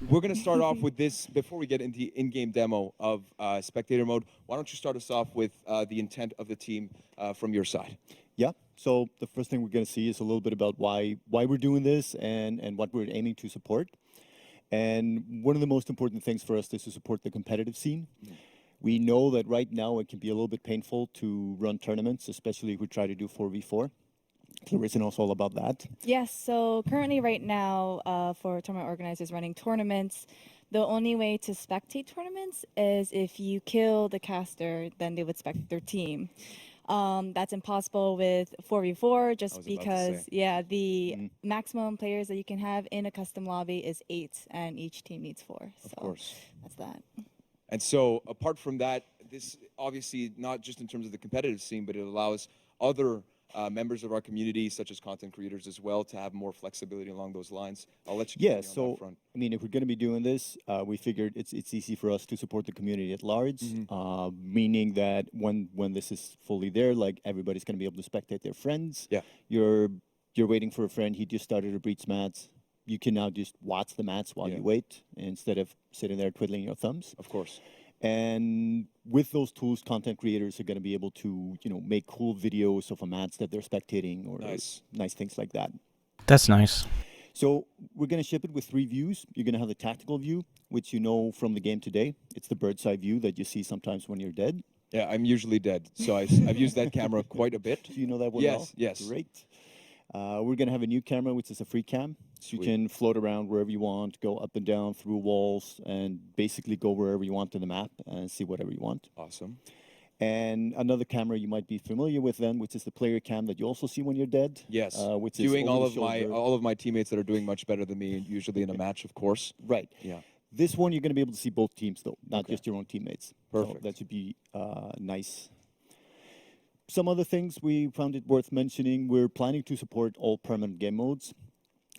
We're going to start off with this before we get into the in-game demo of spectator mode. Why don't you start us off with the intent of the team from your side? Yeah. So the first thing we're going to see is a little bit about why we're doing this and what we're aiming to support. And one of the most important things for us is to support the competitive scene. We know that right now it can be a little bit painful to run tournaments, especially if we try to do 4v4. Clarissa knows all about that. Yes, so currently right now for tournament organizers running tournaments, the only way to spectate tournaments is if you kill the caster, then they would spectate their team. That's impossible with 4v4 just because, yeah, the maximum players that you can have in a custom lobby is 8, and each team needs 4. Of course. That's that. And so apart from that, this obviously not just in terms of the competitive scene, but it allows other members of our community, such as content creators as well, to have more flexibility along those lines. I'll let you continue on that front. I mean, if we're going to be doing this, we figured it's easy for us to support the community at large, meaning that when this is fully there, like everybody's going to be able to spectate their friends. Yeah. You're waiting for a friend. He just started a breach match. You can now just watch the match while you wait instead of sitting there twiddling your thumbs. Of course. And with those tools, content creators are going to be able to, make cool videos of a match that they're spectating or nice things like that. That's nice. So we're going to ship it with 3 views. You're going to have the tactical view, which you know from the game today. It's the bird's eye view that you see sometimes when you're dead. Yeah, I'm usually dead, so I've used that camera quite a bit. Do you know that one well? Yes. Great. We're going to have a new camera, which is a free cam. So you can float around wherever you want, go up and down through walls, and basically go wherever you want in the map and see whatever you want. Awesome. And another camera you might be familiar with then, which is the player cam that you also see when you're dead. Yes. Which Doing is all of my teammates that are doing much better than me, usually in a match, of course. Right. Yeah. This one you're going to be able to see both teams though, not just your own teammates. Perfect. So that should be nice. Some other things we found it worth mentioning. We're planning to support all permanent game modes.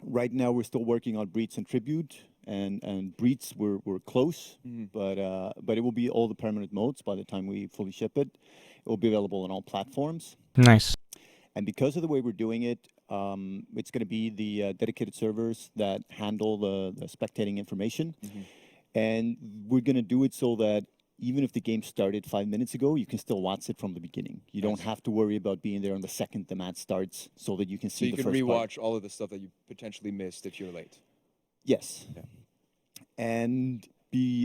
Right now, we're still working on Breach and Tribute, and Breach we're close, but it will be all the permanent modes by the time we fully ship it. It will be available on all platforms. Nice. And because of the way we're doing it, it's going to be the dedicated servers that handle the spectating information, and we're going to do it so that even if the game started 5 minutes ago, you can still watch it from the beginning. You don't have to worry about being there on the second the match starts so that you can see the first part. So you can rewatch all of the stuff that you potentially missed if you're late. Yes. Yeah. And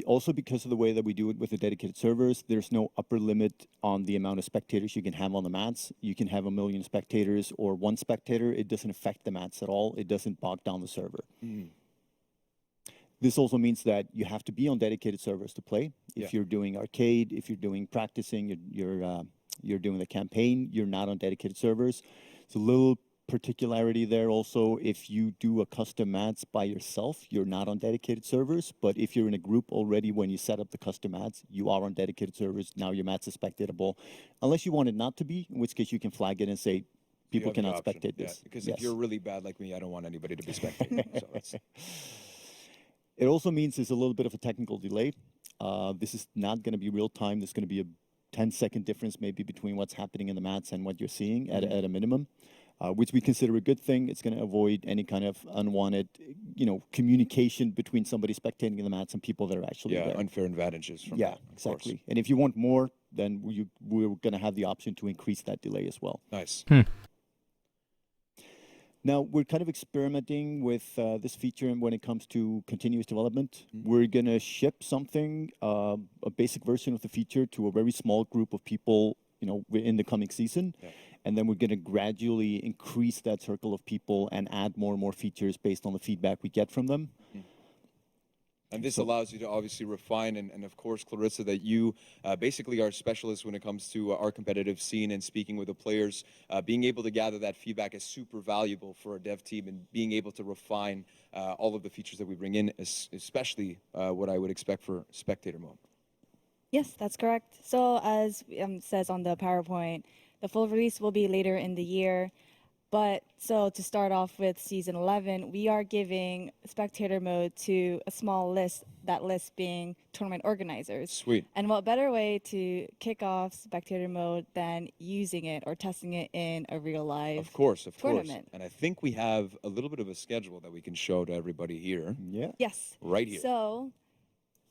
also because of the way that we do it with the dedicated servers, there's no upper limit on the amount of spectators you can have on the match. You can have 1 million spectators or 1 spectator. It doesn't affect the match at all. It doesn't bog down the server. This also means that you have to be on dedicated servers to play. If you're doing arcade, if you're doing practicing, you're doing the campaign, you're not on dedicated servers. It's a little particularity there also. If you do a custom match by yourself, you're not on dedicated servers. But if you're in a group already when you set up the custom match, you are on dedicated servers. Now your match is spectatable. Unless you want it not to be, in which case you can flag it and say, people cannot spectate this. Because if you're really bad like me, I don't want anybody to be spectating. So that's... It also means there's a little bit of a technical delay. This is not going to be real time. There's going to be a 10-second difference maybe between what's happening in the match and what you're seeing at a minimum, which we consider a good thing. It's going to avoid any kind of unwanted, communication between somebody spectating in the match and people that are actually there. Unfair advantages from that, exactly. And if you want more, then we're going to have the option to increase that delay as well. Nice. Now, we're kind of experimenting with this feature when it comes to continuous development. We're going to ship something, a basic version of the feature to a very small group of people, in the coming season. And then we're going to gradually increase that circle of people and add more and more features based on the feedback we get from them. And this allows you to obviously refine, and of course, Clarissa, that you basically are specialists when it comes to our competitive scene and speaking with the players. Being able to gather that feedback is super valuable for a dev team, and being able to refine all of the features that we bring in, especially what I would expect for spectator mode. Yes, that's correct. So as it says on the PowerPoint, the full release will be later in the year. But so to start off with season 11, we are giving spectator mode to a small list, that list being tournament organizers. Sweet. And what better way to kick off spectator mode than using it or testing it in a real live Of course. tournament? And I think we have a little bit of a schedule that we can show to everybody here. Yeah. Yes. Right here. So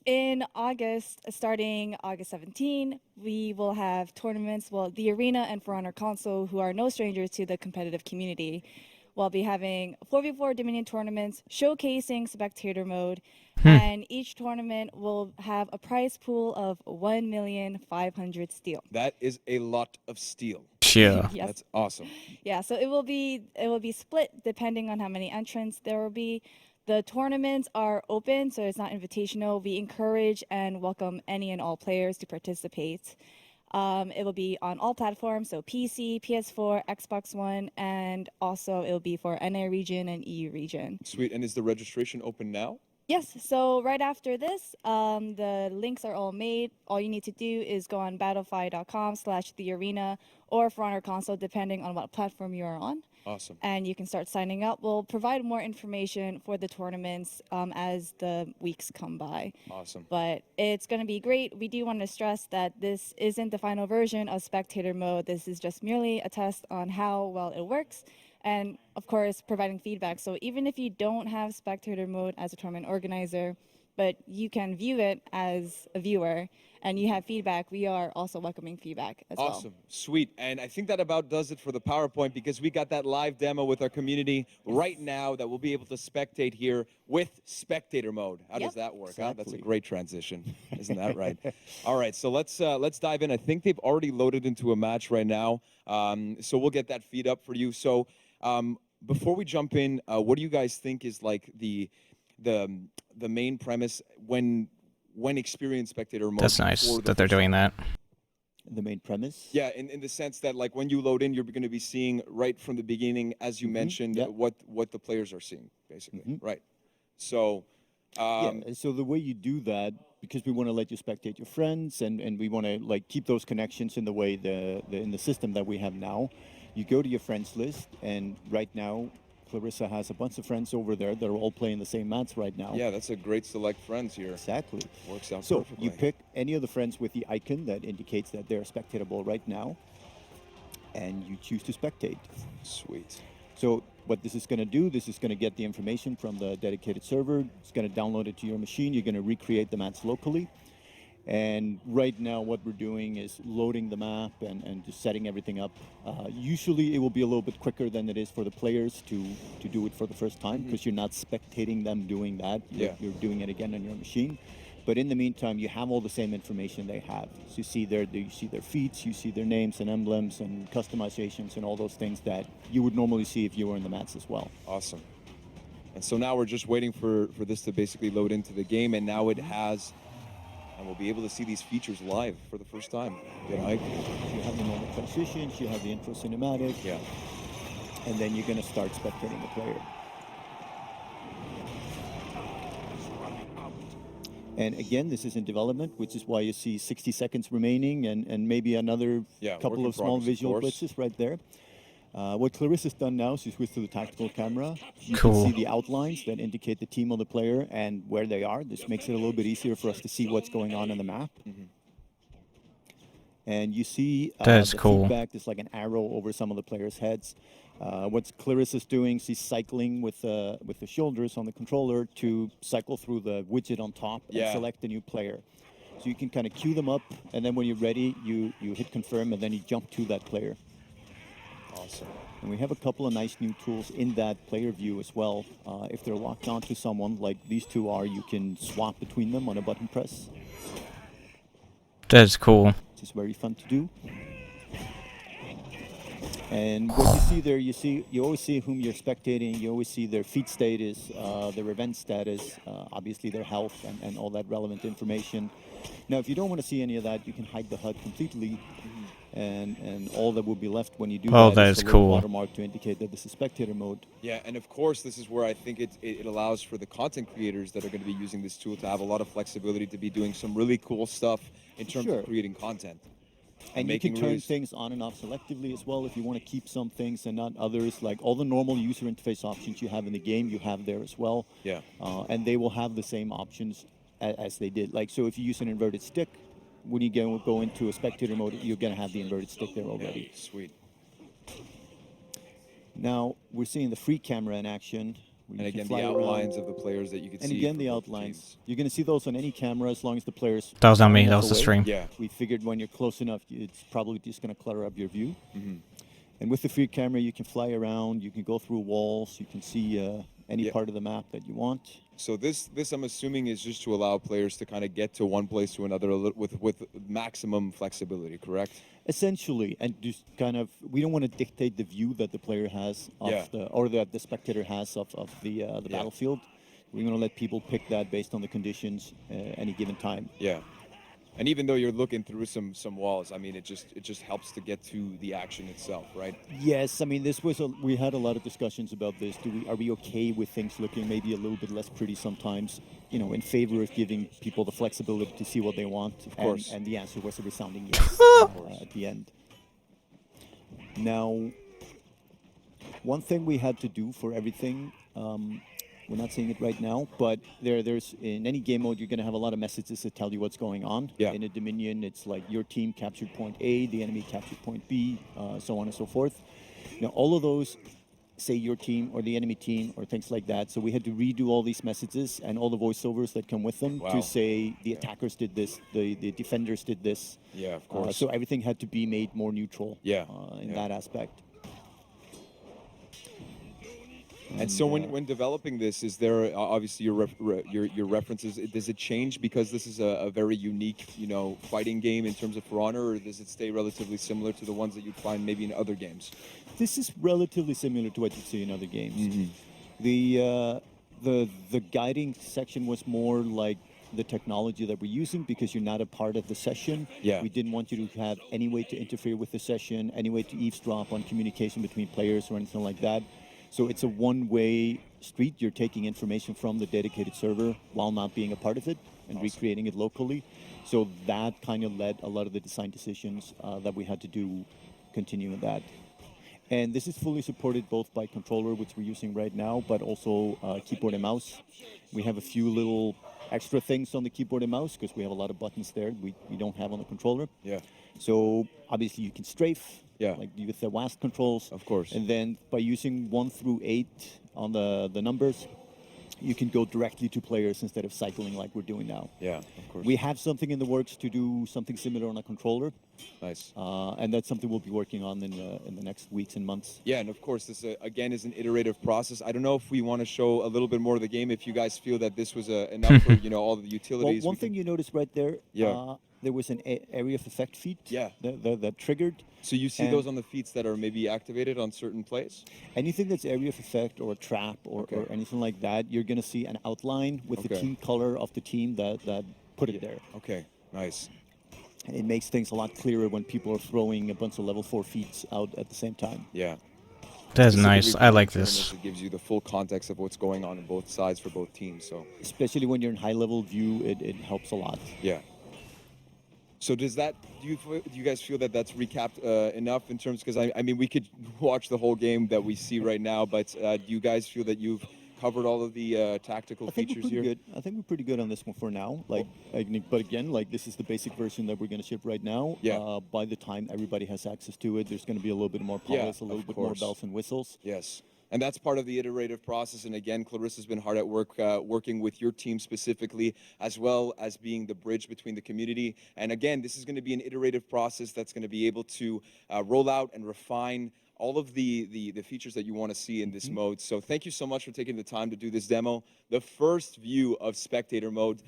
in August, starting August 17, we will have tournaments. Well, the Arena and For Honor Console, who are no strangers to the competitive community, will be having 4v4 Dominion tournaments showcasing spectator mode. And each tournament will have a prize pool of 1,500,000 steel. That is a lot of steel. Yeah. Yes. That's awesome. Yeah, so it will be split depending on how many entrants there will be. The tournaments are open, so it's not invitational. We encourage and welcome any and all players to participate. It will be on all platforms, so PC, PS4, Xbox One, and also it will be for NA region and EU region. Sweet. And is the registration open now? Yes, so right after this, the links are all made. All you need to do is go on battlefy.com/thearena or For Honor Console, depending on what platform you are on. Awesome. And you can start signing up. We'll provide more information for the tournaments as the weeks come by. Awesome. But it's going to be great. We do want to stress that this isn't the final version of spectator mode. This is just merely a test on how well it works. And of course, providing feedback. So even if you don't have spectator mode as a tournament organizer, but you can view it as a viewer and you have feedback, we are also welcoming feedback as well. Awesome. Sweet. And I think that about does it for the PowerPoint, because we got that live demo with our community right now that we'll be able to spectate here with spectator mode. How does that work? Huh? That's a Exactly. great transition. Isn't that right? All right, so let's dive in. I think they've already loaded into a match right now. So we'll get that feed up for you. So before we jump in, what do you guys think is like the main premise when experienced spectator mode? That's nice for the that they're first doing that. The main premise. Yeah, in the sense that like when you load in, you're going to be seeing right from the beginning, as you mentioned, yeah. what the players are seeing, basically. Right. So, Yeah, and so the way you do that, because we want to let you spectate your friends, and we want to like keep those connections in the way in the system that we have now. You go to your friends list, and right now, Clarissa has a bunch of friends over there that are all playing the same mats right now. yeah, that's a great select friends here. Exactly. Works out So perfectly. you pick any of the friends with the icon that indicates that they're spectatable right now, and you choose to spectate. Sweet. So what this is going to do, this is going to get the information from the dedicated server. It's going to download it to your machine. You're going to recreate the mats locally. And right now what we're doing is loading the map and just setting everything up. Usually it will be a little bit quicker than it is for the players to do it for the first time, because you're not spectating them doing that. You're doing it again on your machine. But in the meantime, you have all the same information they have. So you see their feats, you see their names and emblems and customizations and all those things that you would normally see if you were in the mats as well. Awesome. And so now we're just waiting for this to basically load into the game, and now it has, and we'll be able to see these features live for the first time. You know, You have the normal transitions, you have the intro cinematic, yeah. and then you're going to start spectating the player. And again, this is in development, which is why you see 60 seconds remaining and maybe another Yeah, work couple in of small progress, of visual course. blitzes right there. What Clarissa's done now is she switched to the tactical camera. You Cool. can see the outlines that indicate the team of the player and where they are. This makes it a little bit easier for us to see what's going on in the map. And you see That is the cool. feedback. There's like an arrow over some of the players' heads. What Clarissa's doing, she's cycling with the shoulders on the controller to cycle through the widget on top and Yeah. select a new player. So you can kind of queue them up, and then when you're ready, you hit confirm, and then you jump to that player. Awesome. And we have a couple of nice new tools in that player view as well. If they're locked onto someone, like these two are, you can swap between them on a button press, That is cool. which is very fun to do. And what you see there, you always see whom you're spectating. You always see their feat status, their event status, obviously their health, and all that relevant information. Now, if you don't want to see any of that, you can hide the HUD completely. And all that will be left when you do Oh, that that is is the little cool. watermark to indicate that this is spectator mode. Yeah, and of course, this is where I think it allows for the content creators that are going to be using this tool to have a lot of flexibility to be doing some really cool stuff in terms Sure. of creating content. And you can making turn rules. things on and off selectively as well if you want to keep some things and not others. Like all the normal user interface options you have in the game, you have there as well. Yeah. And they will have the same options as they did. Like, so if you use an inverted stick, when you go into a spectator mode, you're going to have the inverted stick there already. Yeah, sweet. Now, we're seeing the free camera in action. And again, the outlines of the players that you can see. And again, for the both outlines. teams. You're going to see those on any camera as long as the players. That was not me. far That enough was the away. stream. Yeah. We figured when you're close enough, it's probably just going to clutter up your view. Mm-hmm. And with the free camera, you can fly around, you can go through walls, you can see any part of the map that you want. So this I'm assuming is just to allow players to kind of get to one place to another with maximum flexibility, correct? Essentially, and just kind of, we don't want to dictate the view that the player has of or that the spectator has of the battlefield. We're going to let people pick that based on the conditions any given time. Yeah. And even though you're looking through some walls, I mean, it just helps to get to the action itself, right? Yes, I mean, we had a lot of discussions about this. Are we okay with things looking maybe a little bit less pretty sometimes? You know, in favor of giving people the flexibility to see what they want. Of course. And the answer was a resounding yes at the end. Now, one thing we had to do for everything. We're not seeing it right now, but there's in any game mode, you're going to have a lot of messages that tell you what's going on. Yeah. In a Dominion, it's like your team captured point A, the enemy captured point B, so on and so forth. Now, all of those say your team or the enemy team or things like that. So we had to redo all these messages and all the voiceovers that come with them to say the attackers did this, the defenders did this. Yeah, of course. So everything had to be made more neutral in that aspect. And so when developing this, is there obviously your references? Does it change because this is a very unique, fighting game in terms of For Honor, or does it stay relatively similar to the ones that you'd find maybe in other games? This is relatively similar to what you'd see in other games. Mm-hmm. The guiding section was more like the technology that we're using because you're not a part of the session. Yeah. We didn't want you to have any way to interfere with the session, any way to eavesdrop on communication between players or anything like that. So it's a one-way street. You're taking information from the dedicated server while not being a part of it and recreating it locally. So that kind of led a lot of the design decisions that we had to do continuing that. And this is fully supported both by controller, which we're using right now, but also keyboard and mouse. We have a few little extra things on the keyboard and mouse because we have a lot of buttons there we don't have on the controller. Yeah. So obviously you can strafe. Yeah. Like with the WASD controls. Of course. And then by using 1 through 8 on the numbers, you can go directly to players instead of cycling like we're doing now. Yeah, of course. We have something in the works to do something similar on a controller. Nice. And that's something we'll be working on in the next weeks and months. Yeah, and of course, this again is an iterative process. I don't know if we want to show a little bit more of the game. If you guys feel that this was enough for all the utilities. Well, one thing you notice right there, there was an area of effect feat that triggered. So you see those on the feats that are maybe activated on certain plays? Anything that's area of effect or a trap or anything like that, you're going to see an outline with the team color of the team that put it there. Okay, nice. And it makes things a lot clearer when people are throwing a bunch of level 4 feats out at the same time. Yeah. That's nice. I like this. It gives you the full context of what's going on both sides for both teams. So especially when you're in high level view, it helps a lot. Yeah. So do you guys feel that that's recapped enough in terms, because I mean we could watch the whole game that we see right now, but do you guys feel that you've covered all of the tactical features here? Good. I think we're pretty good on this one for now. But again, this is the basic version that we're going to ship right now. Yeah. By the time everybody has access to it, there's going to be a little bit more polish, a little bit more bells and whistles. Yes. And that's part of the iterative process. And again, Clarissa's been hard at work working with your team specifically, as well as being the bridge between the community. And again, this is going to be an iterative process that's going to be able to roll out and refine all of the features that you want to see in this mode. So thank you so much for taking the time to do this demo, the first view of Spectator mode.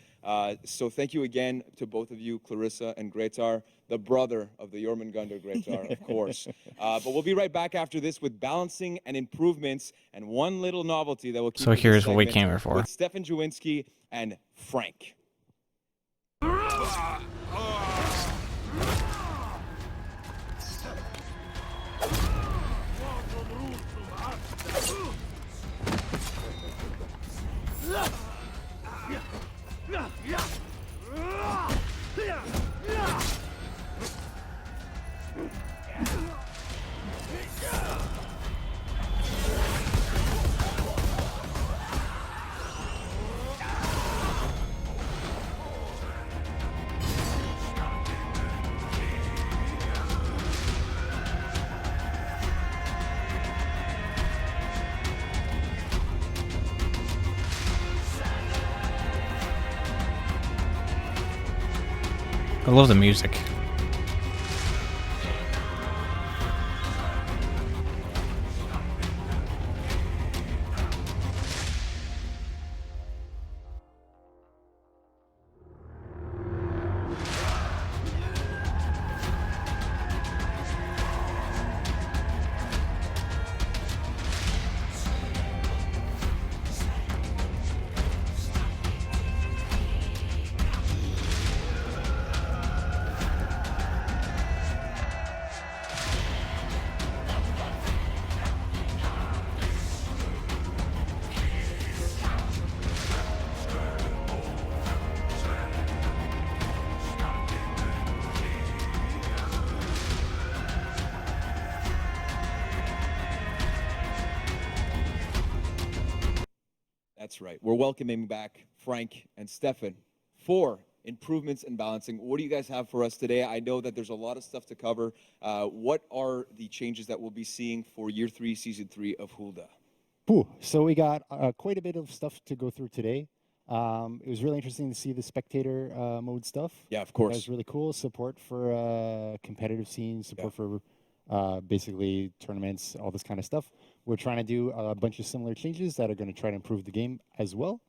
So thank you again to both of you, Clarissa and Gretar, the brother of the Jormungandr Gretar, of course. But we'll be right back after this with balancing and improvements and one little novelty that will keep. So here's what we came here for. With Stefan Jawinski and Frank. I love the music. That's right. We're welcoming back Frank and Stefan for improvements in balancing. What do you guys have for us today? I know that there's a lot of stuff to cover. What are the changes that we'll be seeing for Year 3, Season 3 of Hulda? So we got quite a bit of stuff to go through today. It was really interesting to see the spectator mode stuff. Yeah, of course. That was really cool. Support for competitive scenes, support for basically tournaments, all this kind of stuff. We're trying to do a bunch of similar changes that are going to try to improve the game as well.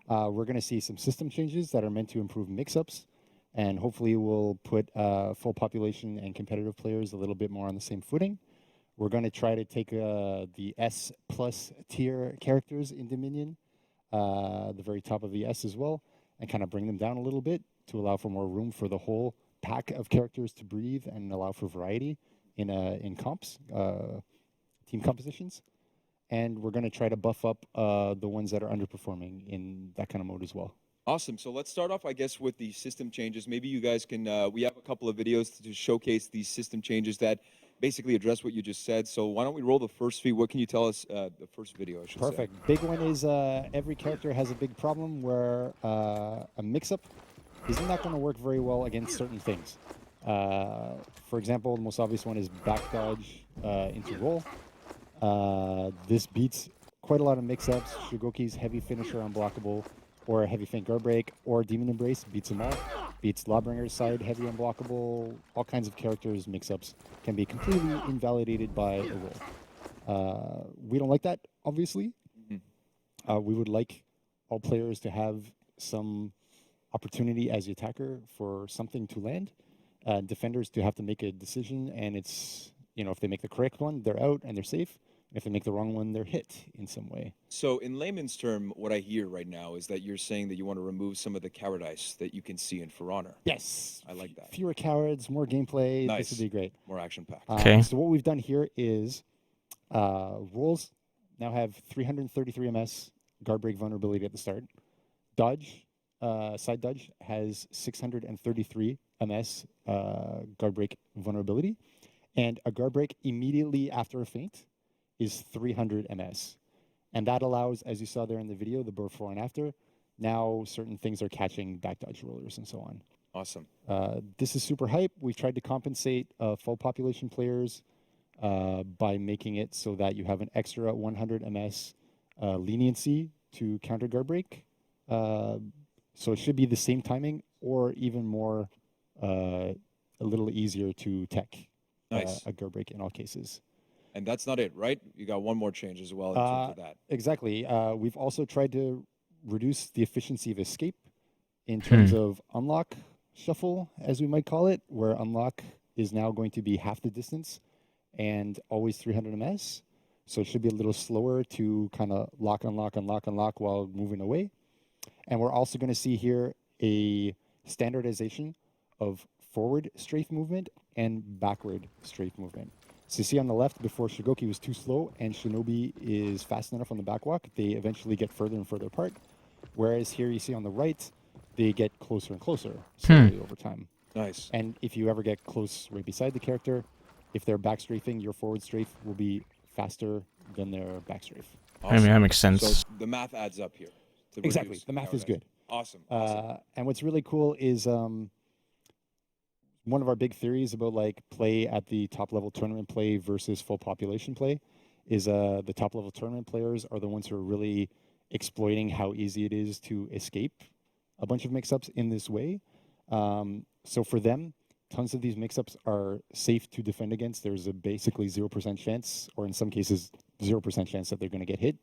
We're going to see some system changes that are meant to improve mix-ups, and hopefully we'll put full population and competitive players a little bit more on the same footing. We're going to try to take the S+ tier characters in Dominion, the very top of the S as well, and kind of bring them down a little bit to allow for more room for the whole pack of characters to breathe and allow for variety in comps, team compositions. And we're going to try to buff up the ones that are underperforming in that kind of mode as well. Awesome. So let's start off, I guess, with the system changes. Maybe you guys can, we have a couple of videos to showcase these system changes that basically address what you just said. So why don't we roll the first feed? What can you tell us, the first video, I should say? Perfect. Big one is every character has a big problem where a mix-up is not going to work very well against certain things. For example, the most obvious one is back dodge into roll. This beats quite a lot of mix-ups. Shigoki's heavy finisher unblockable, or a heavy feint guard break, or Demon Embrace beats them all. Beats Lawbringer's side heavy unblockable. All kinds of characters mix-ups can be completely invalidated by a roll. We don't like that, obviously. We would like all players to have some opportunity as the attacker for something to land. Defenders to have to make a decision, and it's, if they make the correct one, they're out and they're safe. If they make the wrong one, they're hit in some way. So in layman's term, what I hear right now is that you're saying that you want to remove some of the cowardice that you can see in For Honor. Yes. I like that. Fewer cowards, more gameplay. Nice. This would be great. More action-packed. Okay. So what we've done here is rolls now have 333 MS guard break vulnerability at the start. Dodge, side dodge, has 633 MS guard break vulnerability. And a guard break immediately after a feint is 300 MS. And that allows, as you saw there in the video, the before and after, now certain things are catching back dodge rollers and so on. Awesome. This is super hype. We've tried to compensate full population players by making it so that you have an extra 100 MS leniency to counter guard break. So it should be the same timing or even more, a little easier to tech Nice. a guard break in all cases. And that's not it, right? You got one more change as well in terms of that. Exactly. We've also tried to reduce the efficiency of escape in terms of unlock shuffle, as we might call it, where unlock is now going to be half the distance and always 300 MS. So it should be a little slower to kind of lock, unlock, unlock, unlock while moving away. And we're also going to see here a standardization of forward strafe movement and backward strafe movement. So you see on the left, before Shigoki was too slow and Shinobi is fast enough on the backwalk, they eventually get further and further apart. Whereas here you see on the right, they get closer and closer slowly over time. Nice. And if you ever get close right beside the character, if they're back strafing, your forward strafe will be faster than their back strafe. Awesome. I mean, that makes sense. So the math adds up here. To Exactly. reduce The math is cowardice. good. Awesome. Awesome. And what's really cool is one of our big theories about like play at the top level tournament play versus full population play is the top level tournament players are the ones who are really exploiting how easy it is to escape a bunch of mix-ups in this way. So for them, tons of these mix-ups are safe to defend against. There's a basically 0% chance, or in some cases, 0% chance that they're going to get hit.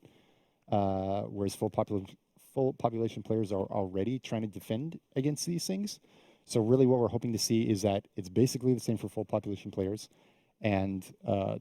Whereas full population players are already trying to defend against these things. So really what we're hoping to see is that it's basically the same for full population players, and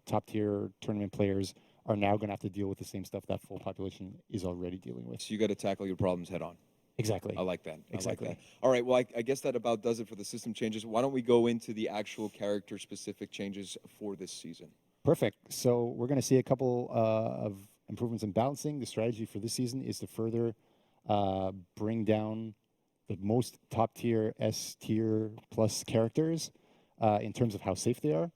top-tier tournament players are now going to have to deal with the same stuff that full population is already dealing with. So you got to tackle your problems head on. Exactly. I like that. Exactly. I like that. All right. Well, I guess that about does it for the system changes. Why don't we go into the actual character-specific changes for this season? Perfect. So we're going to see a couple of improvements in balancing. The strategy for this season is to further bring down the most top-tier, S-tier plus characters in terms of how safe they are.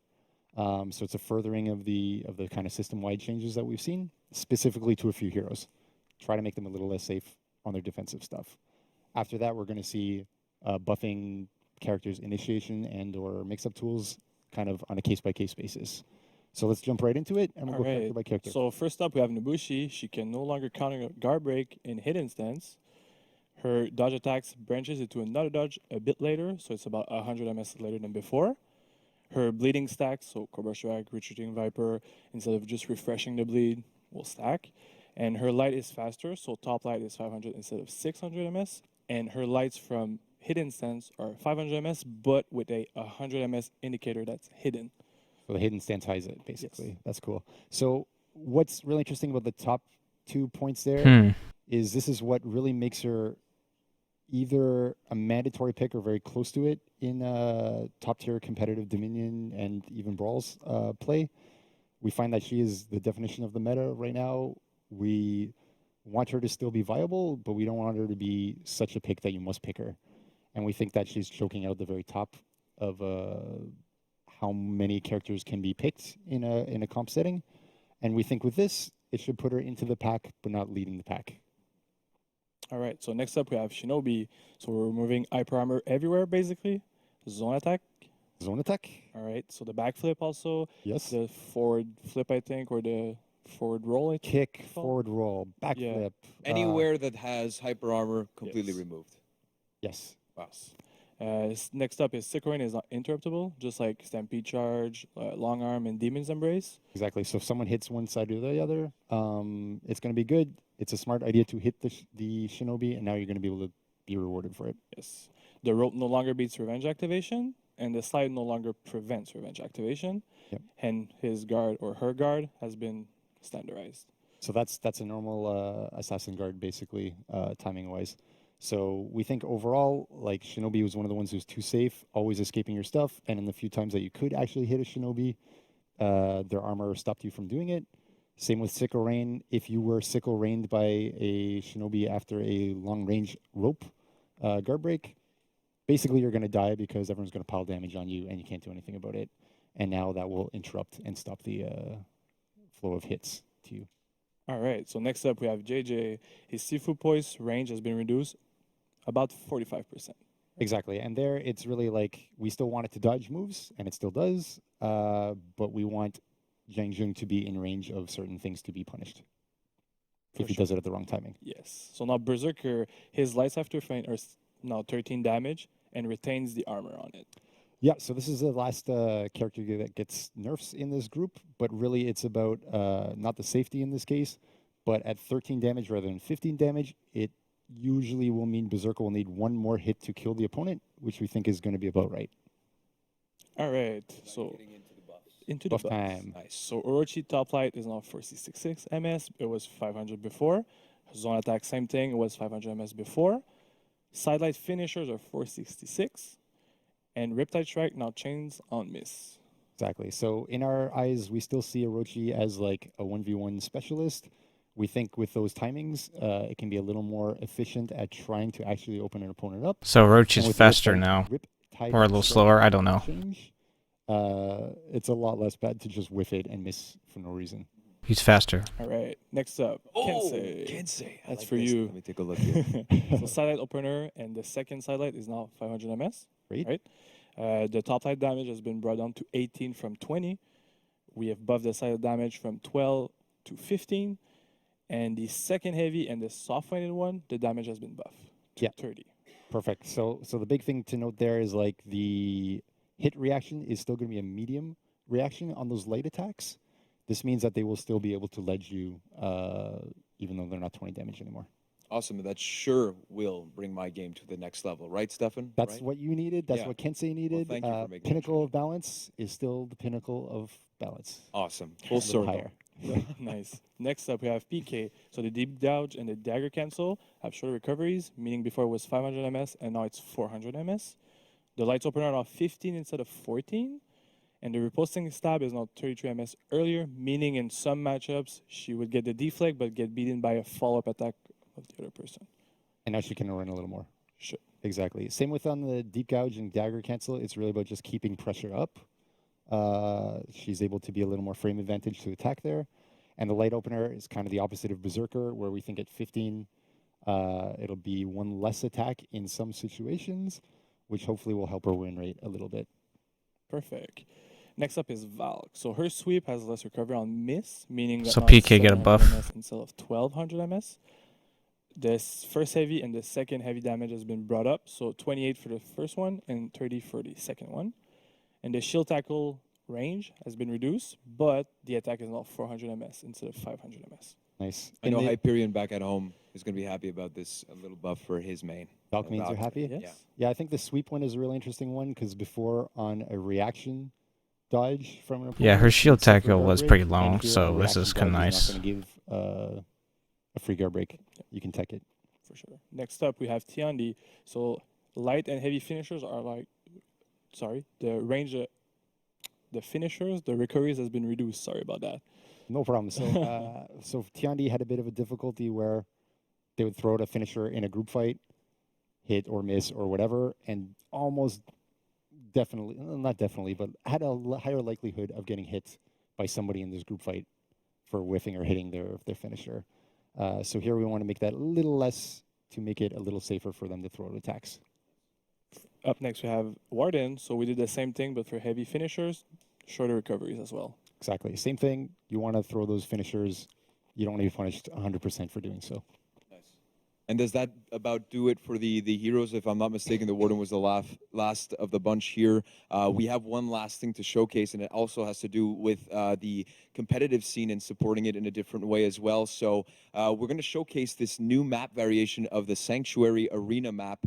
So it's a furthering of the kind of system-wide changes that we've seen, specifically to a few heroes. Try to make them a little less safe on their defensive stuff. After that, we're going to see buffing characters' initiation and or mix-up tools kind of on a case-by-case basis. So let's jump right into it, and we'll go character by character. So first up, we have Nobushi. She can no longer counter a guard break in hidden stance. Her dodge attacks branches into another dodge a bit later, so it's about 100 MS later than before. Her bleeding stacks, so Cobra Strike, Retreating Viper, instead of just refreshing the bleed, will stack. And her light is faster, so top light is 500 instead of 600 MS. And her lights from hidden stance are 500 MS, but with a 100 MS indicator that's hidden. So the hidden stance hides it, basically. Yes. That's cool. So what's really interesting about the top 2 points there is this is what really makes her either a mandatory pick or very close to it in top-tier competitive Dominion and even Brawls play. We find that she is the definition of the meta right now. We want her to still be viable, but we don't want her to be such a pick that you must pick her. And we think that she's choking out the very top of how many characters can be picked in a comp setting. And we think with this, it should put her into the pack, but not leading the pack. All right, so next up we have Shinobi. So we're removing hyper armor everywhere, basically. Zone attack. Zone attack. All right, so the backflip also. Yes. The forward flip, I think, or the forward roll. Kick, forward roll, backflip. Anywhere that has hyper armor, completely Yes. removed. Yes. Wow. Next up is Sickle Rain is not interruptible, just like Stampede Charge, Long Arm, and Demon's Embrace. Exactly. So if someone hits one side or the other, it's going to be good. It's a smart idea to hit the Shinobi, and now you're going to be able to be rewarded for it. Yes. The rope no longer beats revenge activation, and the slide no longer prevents revenge activation. Yep. And his guard or her guard has been standardized. So that's a normal assassin guard, basically, timing-wise. So we think overall, like, Shinobi was one of the ones who's too safe, always escaping your stuff, and in the few times that you could actually hit a Shinobi, their armor stopped you from doing it. Same with Sickle Rain. If you were Sickle Rained by a Shinobi after a long-range rope guard break, basically you're going to die because everyone's going to pile damage on you, and you can't do anything about it. And now that will interrupt and stop the flow of hits to you. All right, so next up we have JJ. His Sifu Poise range has been reduced about 45%. Exactly, and there it's really like we still want it to dodge moves, and it still does, but we want Zhang Jun to be in range of certain things to be punished if he does it at the wrong timing. Yes. So now Berserker, his lights after feint are now 13 damage and retains the armor on it. Yeah, so this is the last character that gets nerfs in this group, but really it's about not the safety in this case, but at 13 damage rather than 15 damage, it usually will mean Berserker will need one more hit to kill the opponent, which we think is going to be about right. All right, so into the Buff buffs. time. Nice. So Orochi top light is now 466 MS. It was 500 before. Zone attack, same thing. It was 500 MS before. Sidelight finishers are 466. And Riptide Strike now chains on miss. Exactly. So in our eyes, we still see Orochi as like a 1v1 specialist. We think with those timings, it can be a little more efficient at trying to actually open an opponent up. So Roach And is with faster Riptide- now, Riptide or a little Strike slower. I don't know. change, it's a lot less bad to just whiff it and miss for no reason. He's faster. All right, next up, Kensei. Kensei. I That's like for this. you. Let me take a look here. So sidelight opener, and the second sidelight is now 500 MS. Great. Right? The top light damage has been brought down to 18 from 20. We have buffed the sidelight damage from 12 to 15. And the second heavy and the soft-weighted one, the damage has been buffed to Yeah. 30. Perfect. So the big thing to note there is like the hit reaction is still going to be a medium reaction on those light attacks. This means that they will still be able to ledge you, even though they're not 20 damage anymore. Awesome. That sure will bring my game to the next level, right, Stefan? That's right? what you needed. That's Yeah. what Kensei needed. thank you for making that Pinnacle of balance is still the pinnacle of balance. Awesome. A Full little circle. higher. Nice. Next up, we have PK. So the deep dodge and the dagger cancel have shorter recoveries, meaning before it was 500 ms and now it's 400 ms. The lights opener are now 15 instead of 14. And the riposting stab is now 33 ms earlier, meaning in some matchups she would get the deflect but get beaten by a follow-up attack of the other person. And now she can run a little more. Sure. Exactly. Same with on the deep gouge and dagger cancel. It's really about just keeping pressure up. She's able to be a little more frame advantage to attack there. And the light opener is kind of the opposite of Berserker, where we think at 15, it'll be one less attack in some situations, which hopefully will help her win rate a little bit. Perfect. Next up is Valk. So her sweep has less recovery on miss, meaning that So now it's PK get a 700 buff. MS instead of 1200 ms. The first heavy and the second heavy damage has been brought up. So 28 for the first one and 30 for the second one. And the shield tackle range has been reduced, but the attack is now 400 ms instead of 500 ms. Nice. I know And the Hyperion back at home is going to be happy about this little buff for his main. Valk mains are happy? Yes. Yeah, I think the sweep one is a really interesting one because before on a reaction dodge from an opponent, Yeah, her you shield would suffer tackle guard was break, pretty and long, here a so this reaction is kinda dodge nice. not going to give a free guard break. You can tech it. For sure. Next up, we have Tiandi. So light and heavy finishers are like, sorry, the range, the finishers, the recoveries has been reduced. Sorry about that. No problem. So, so Tiandi had a bit of a difficulty where they would throw out a finisher in a group fight, hit or miss or whatever, and almost definitely, not definitely, but had a higher likelihood of getting hit by somebody in this group fight for whiffing or hitting their finisher. So here we want to make that a little less to make it a little safer for them to throw out attacks. Up next, we have Warden. So we did the same thing, but for heavy finishers, shorter recoveries as well. Exactly. Same thing. You want to throw those finishers. You don't want to be punished 100% for doing so. Nice. And does that about do it for the heroes? If I'm not mistaken, the Warden was the last of the bunch here. We have one last thing to showcase, and it also has to do with the competitive scene and supporting it in a different way as well. So we're going to showcase this new map variation of the Sanctuary Arena map.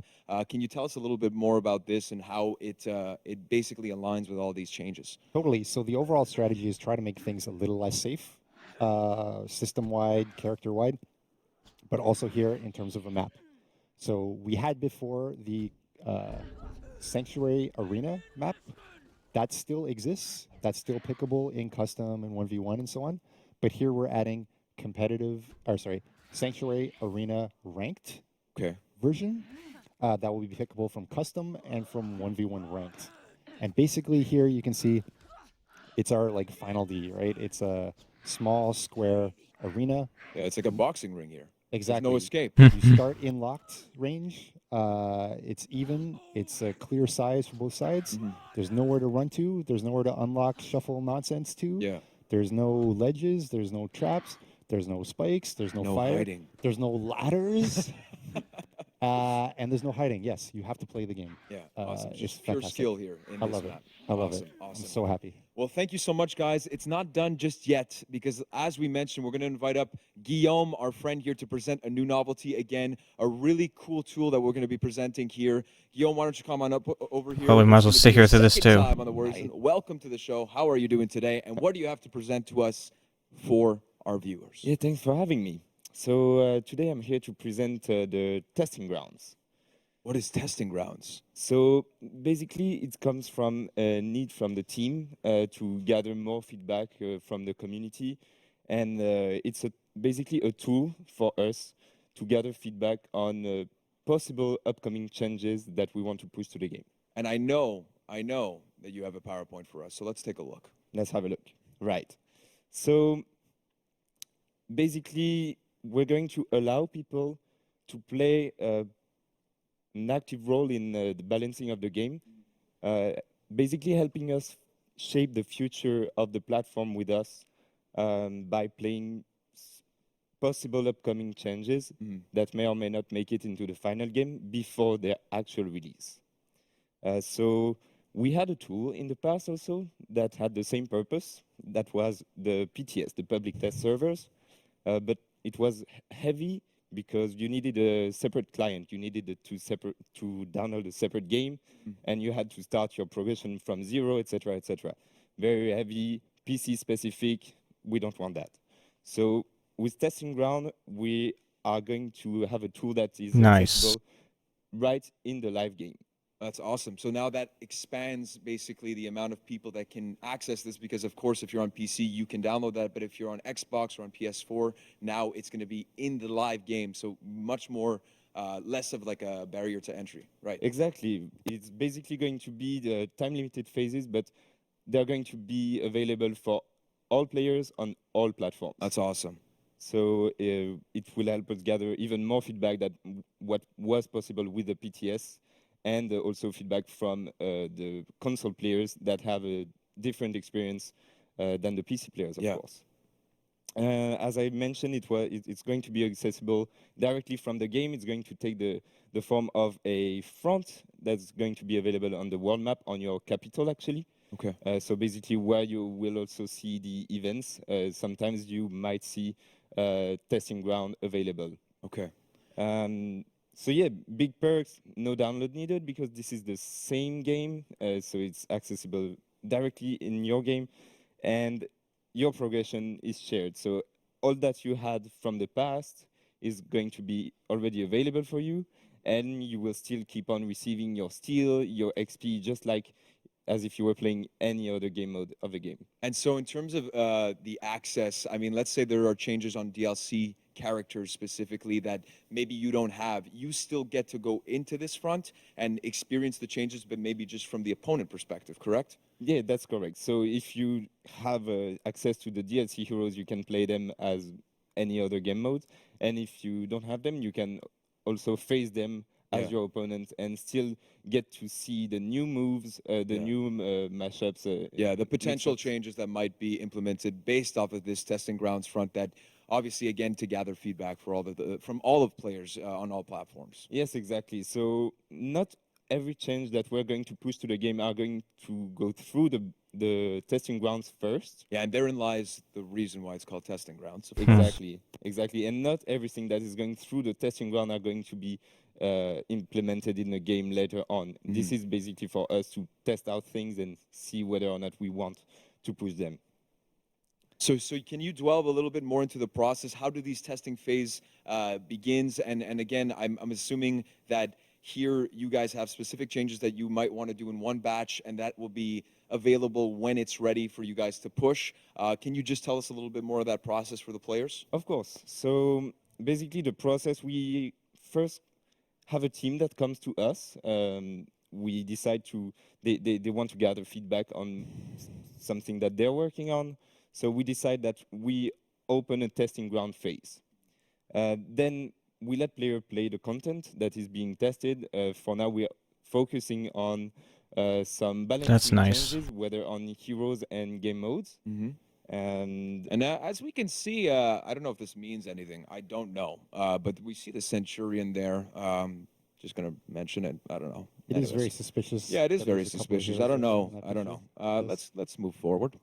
Can you tell us a little bit more about this and how it basically aligns with all these changes? Totally. So the overall strategy is try to make things a little less safe, system-wide, character-wide, but also here in terms of a map. So we had before the Sanctuary Arena map. That still exists. That's still pickable in custom and 1v1 and so on. But here we're adding Sanctuary Arena ranked version. That will be pickable from custom and from 1v1 ranked. And basically here you can see it's our like final D, right? It's a small square arena. Yeah, it's like a boxing ring here. Exactly. There's no escape. You start in locked range. It's even. It's a clear size for both sides. There's nowhere to run to. There's nowhere to unlock shuffle nonsense to. Yeah. There's no ledges. There's no traps. There's no spikes. There's no fire. Hiding. There's no ladders. And there's no hiding. Yes, you have to play the game. Yeah, awesome. It's Just pure fantastic. skill here in I this love map. it. I love Awesome, it. awesome. I'm so happy. Well, thank you so much, guys. It's not done just yet because, as we mentioned, we're going to invite up Guillaume, our friend here, to present a new novelty again, a really cool tool that we're going to be presenting here. Guillaume, why don't you come on up over here? Well, we might as well This is stick gonna be here through your this second too. time on the Words. Welcome to the show. How are you doing today? And what do you have to present to us for our viewers? Yeah, thanks for having me. So today I'm here to present the testing grounds. What is testing grounds? So basically it comes from a need from the team to gather more feedback from the community. And it's basically a tool for us to gather feedback on possible upcoming changes that we want to push to the game. And I know that you have a PowerPoint for us, so let's take a look. Let's have a look. Right. So basically we're going to allow people to play an active role in the balancing of the game, basically helping us shape the future of the platform with us by playing possible upcoming changes that may or may not make it into the final game before their actual release. So we had a tool in the past also that had the same purpose. That was the PTS, the public test servers, but it was heavy because you needed a separate client. You needed to download a separate game, and you had to start your progression from zero, etc., etc. Very heavy, PC specific. We don't want that. So with Testing Ground, we are going to have a tool that is accessible right in the live game. That's awesome. So now that expands basically the amount of people that can access this, because of course, if you're on PC, you can download that. But if you're on Xbox or on PS4, now it's going to be in the live game. So much more, less of like a barrier to entry, right? Exactly. It's basically going to be the time-limited phases, but they're going to be available for all players on all platforms. That's awesome. So it will help us gather even more feedback than what was possible with the PTS, and also feedback from the console players that have a different experience than the PC players, of course. As I mentioned, it's going to be accessible directly from the game. It's going to take the form of a front that's going to be available on the world map on your capital, actually. Okay. So basically where you will also see the events. Sometimes you might see Testing Ground available. Okay. So yeah, big perks, no download needed because this is the same game, so it's accessible directly in your game, and your progression is shared. So all that you had from the past is going to be already available for you, and you will still keep on receiving your steel, your XP, just like as if you were playing any other game mode of the game. And so in terms of the access, I mean, let's say there are changes on DLC characters specifically that maybe you don't have, you still get to go into this front and experience the changes, but maybe just from the opponent perspective, correct? Yeah, that's correct. So if you have access to the DLC heroes, you can play them as any other game mode. And if you don't have them, you can also face them as your opponent and still get to see the new moves, the new mashups. The potential changes that might be implemented based off of this Testing Grounds front that obviously, again, to gather feedback for all from all of players on all platforms. Yes, exactly. So not every change that we're going to push to the game are going to go through the Testing Grounds first. Yeah, and therein lies the reason why it's called Testing Grounds. Exactly, exactly. And not everything that is going through the Testing Ground are going to be implemented in the game later on. This is basically for us to test out things and see whether or not we want to push them. So can you delve a little bit more into the process? How do these testing phase begins? And again, I'm assuming that here you guys have specific changes that you might want to do in one batch, and that will be available when it's ready for you guys to push. Can you just tell us a little bit more of that process for the players? Of course. So basically the process, we first have a team that comes to us. We decide they want to gather feedback on something that they're working on. So we decide that we open a testing ground phase. Then we let player play the content that is being tested. For now, we are focusing on some balancing changes, whether on heroes and game modes. And as we can see, I don't know if this means anything. I don't know. But we see the Centurion there. Just going to mention it. I don't know. It is very suspicious. Yeah, it is very suspicious. I don't know. I don't know. Let's move forward.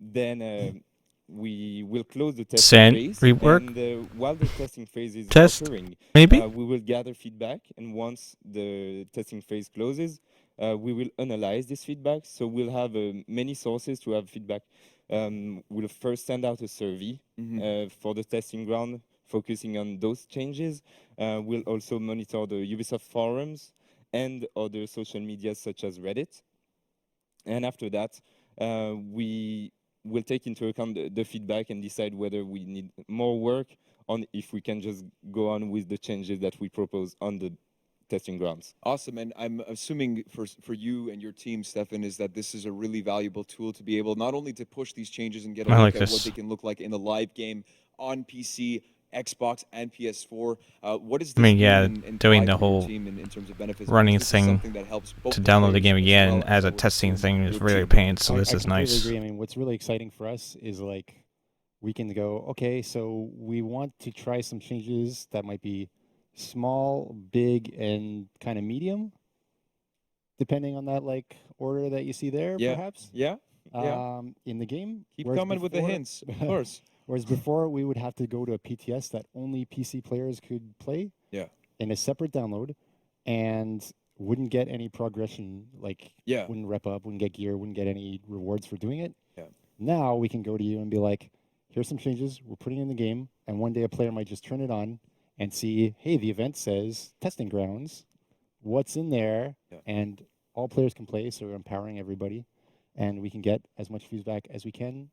Then we will close the testing phase. Rework. And while the testing phase is occurring, maybe we will gather feedback. And once the testing phase closes, we will analyze this feedback. So we'll have many sources to have feedback. We'll first send out a survey for the testing ground, focusing on those changes. We'll also monitor the Ubisoft forums and other social media such as Reddit. And after that, we will take into account the feedback and decide whether we need more work on if we can just go on with the changes that we propose on the testing grounds. Awesome. And I'm assuming for you and your team, Stefan, is that this is a really valuable tool to be able not only to push these changes and get a look at what they can look like in the live game on PC, Xbox, and PS4. What is this doing the whole team in terms of benefits? running thing that helps both to download the game again as as a testing thing is really a pain, so this is nice. I completely agree. I mean, what's really exciting for us is like we can go, okay, so we want to try some changes that might be small, big, and kind of medium, depending on that like order that you see there, Yeah. perhaps. Yeah. In the game. Keep Whereas coming with the before- hints, of course. Whereas before, we would have to go to a PTS that only PC players could play Yeah. in a separate download, and wouldn't get any progression, like Yeah. wouldn't rep up, wouldn't get gear, wouldn't get any rewards for doing it. Yeah. Now we can go to you and be like, here's some changes we're putting in the game, and one day a player might just turn it on and see, hey, the event says testing grounds, what's in there, Yeah. and all players can play, so we're empowering everybody, and we can get as much feedback as we can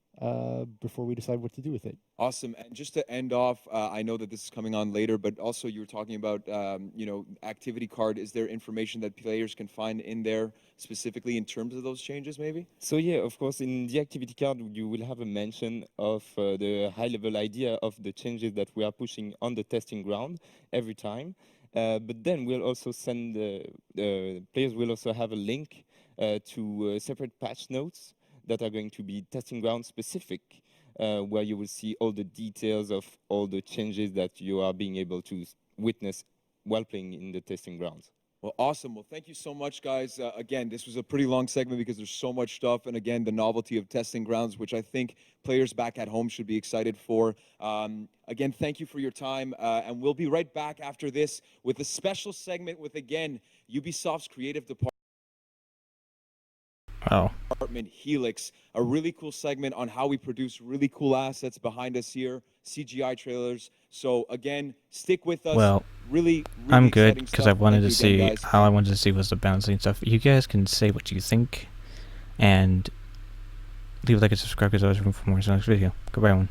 before we decide what to do with it. Awesome. And just to end off, I know that this is coming on later, but also you were talking about, activity card. Is there information that players can find in there specifically in terms of those changes, maybe? So yeah, of course, in the activity card, you will have a mention of the high-level idea of the changes that we are pushing on the testing ground every time. But then we'll also send the players will also have a link to separate patch notes that are going to be testing ground specific, where you will see all the details of all the changes that you are being able to witness while playing in the testing grounds. Well, awesome. Well, thank you so much, guys. Again, this was a pretty long segment because there's so much stuff. And again, the novelty of testing grounds, which I think players back at home should be excited for. Again, thank you for your time. And we'll be right back after this with a special segment with, again, Ubisoft's creative department. Oh. Helix, a really cool segment on how we produce really cool assets behind us here, CGI trailers. So again, stick with us. Well, really I'm good exciting because stuff. I wanted Thank to you see, again, guys. all I wanted to see was the bouncing stuff. You guys can say what you think and leave a like and subscribe because I was room for more. So next video. Goodbye, everyone.